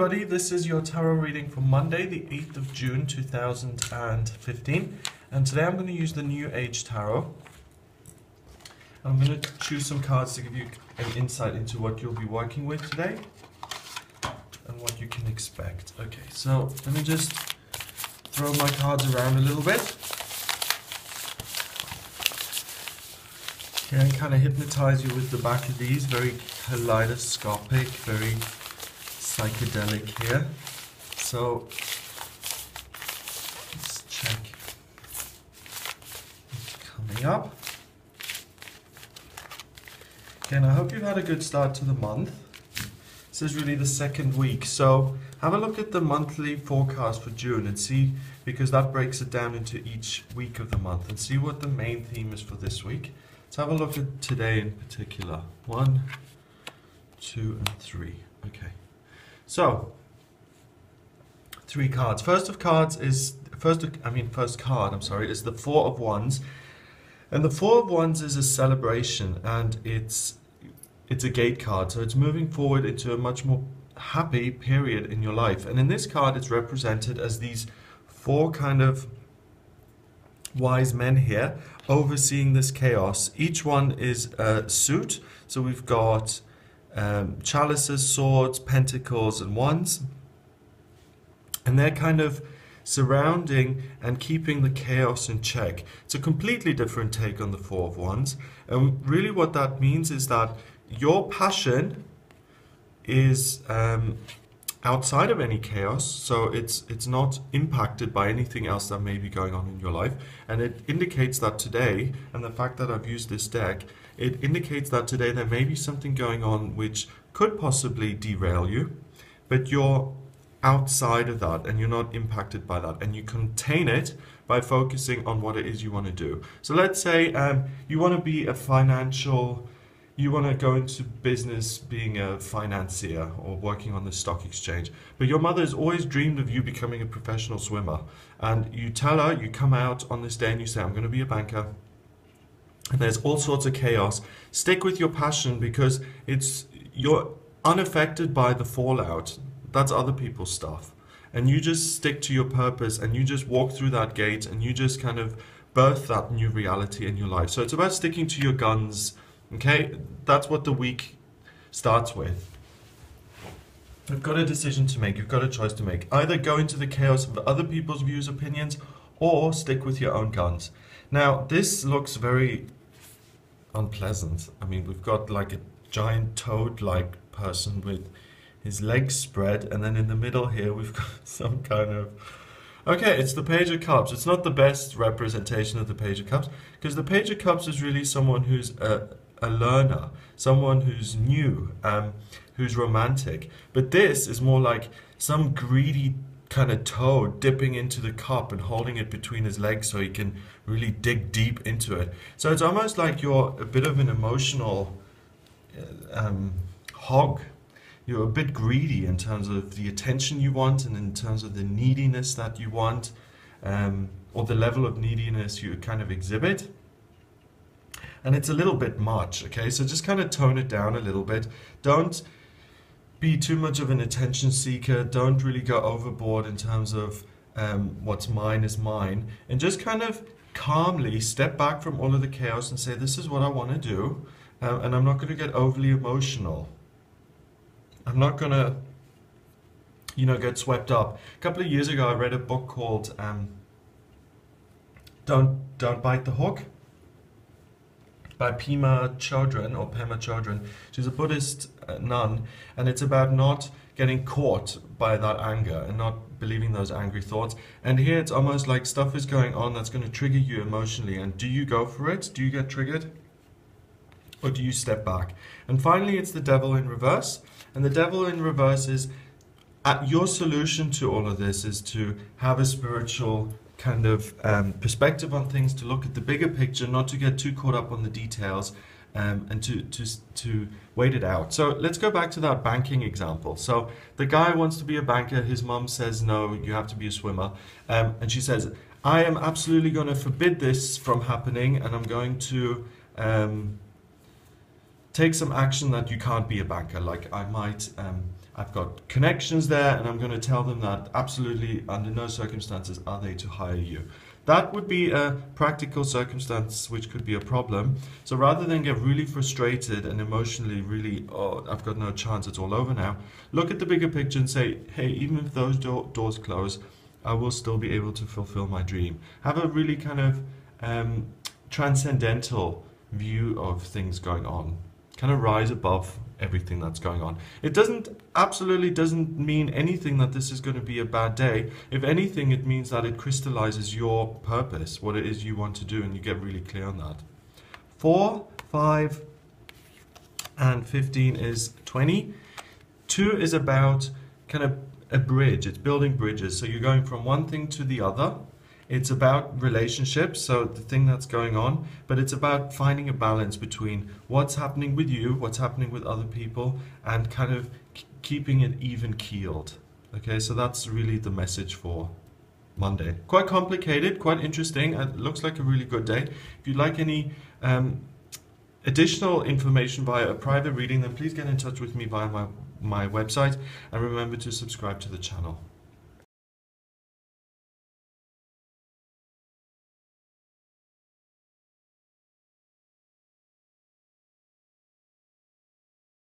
everybody, this is your tarot reading for Monday, the 8th of June 2015. And today I'm going to use the New Age Tarot. I'm going to choose some cards to give you an insight into what you'll be working with today and what you can expect. Okay, so let me just throw my cards around a little bit. Okay, and kind of hypnotize you with the back of these, very kaleidoscopic, very psychedelic here. So let's check what's coming up. Okay, and I hope you've had a good start to the month. This is really the second week, so have a look at the monthly forecast for June and see, because that breaks it down into each week of the month, and see what the main theme is for this week. Let's have a look at today in particular. 1, 2, and 3. Okay. So, 3 cards. First card, is the Four of Wands. And the Four of Wands is a celebration, and it's a gate card. So it's moving forward into a much more happy period in your life. And in this card, it's represented as these 4 kind of wise men here overseeing this chaos. Each one is a suit. So we've got chalices, swords, pentacles, and wands, and they're kind of surrounding and keeping the chaos in check. It's a completely different take on the Four of Wands, and really what that means is that your passion is outside of any chaos, so it's not impacted by anything else that may be going on in your life. And it indicates that today, and the fact that I've used this deck, it indicates that today there may be something going on which could possibly derail you, but you're outside of that and you're not impacted by that, and you contain it by focusing on what it is you want to do. So let's say you want to be you want to go into business being a financier or working on the stock exchange, but your mother has always dreamed of you becoming a professional swimmer, and you tell her, you come out on this day and you say, I'm going to be a banker, and there's all sorts of chaos. Stick with your passion, because you're unaffected by the fallout. That's other people's stuff, and you just stick to your purpose, and you just walk through that gate, and you just kind of birth that new reality in your life. So it's about sticking to your guns. Okay, that's what the week starts with. You've got a decision to make. You've got a choice to make. Either go into the chaos of other people's views, opinions, or stick with your own guns. Now, this looks very unpleasant. I mean, we've got like a giant toad-like person with his legs spread, and then in the middle here we've got some kind of... Okay, it's the Page of Cups. It's not the best representation of the Page of Cups, because the Page of Cups is really someone who's a learner, someone who's new, who's romantic. But this is more like some greedy kind of toad dipping into the cup and holding it between his legs so he can really dig deep into it. So it's almost like you're a bit of an emotional hog. You're a bit greedy in terms of the attention you want, and in terms of the neediness that you want, or the level of neediness you kind of exhibit. And it's a little bit much, okay? So just kind of tone it down a little bit. Don't be too much of an attention seeker. Don't really go overboard in terms of what's mine is mine. And just kind of calmly step back from all of the chaos and say, this is what I want to do, and I'm not going to get overly emotional. I'm not going to, get swept up. A couple of years ago, I read a book called Don't Bite the Hook by Pema Chodron. She's a Buddhist nun, and it's about not getting caught by that anger and not believing those angry thoughts. And here it's almost like stuff is going on that's going to trigger you emotionally, and do you go for it? Do you get triggered? Or do you step back? And finally, it's the Devil in reverse. And the Devil in reverse is, your solution to all of this is to have a spiritual kind of perspective on things, to look at the bigger picture, not to get too caught up on the details, and to wait it out. So let's go back to that banking example. So the guy wants to be a banker. His mom says, no, you have to be a swimmer. And she says, I am absolutely going to forbid this from happening, and I'm going to take some action that you can't be a banker. Like I might, I've got connections there, and I'm going to tell them that absolutely under no circumstances are they to hire you. That would be a practical circumstance which could be a problem. So rather than get really frustrated and emotionally really, oh, I've got no chance, it's all over now, look at the bigger picture and say, hey, even if those doors close, I will still be able to fulfill my dream. Have a really kind of transcendental view of things going on. Kind of rise above everything that's going on. It absolutely doesn't mean anything that this is going to be a bad day. If anything, it means that it crystallizes your purpose, what it is you want to do, and you get really clear on that. 4, 5, and 15 is 20. 2 is about kind of a bridge. It's building bridges. So you're going from one thing to the other. It's about relationships, so the thing that's going on, but it's about finding a balance between what's happening with you, what's happening with other people, and kind of keeping it even keeled. Okay, so that's really the message for Monday. Quite complicated, quite interesting. It looks like a really good day. If you'd like any additional information via a private reading, then please get in touch with me via my website, and remember to subscribe to the channel.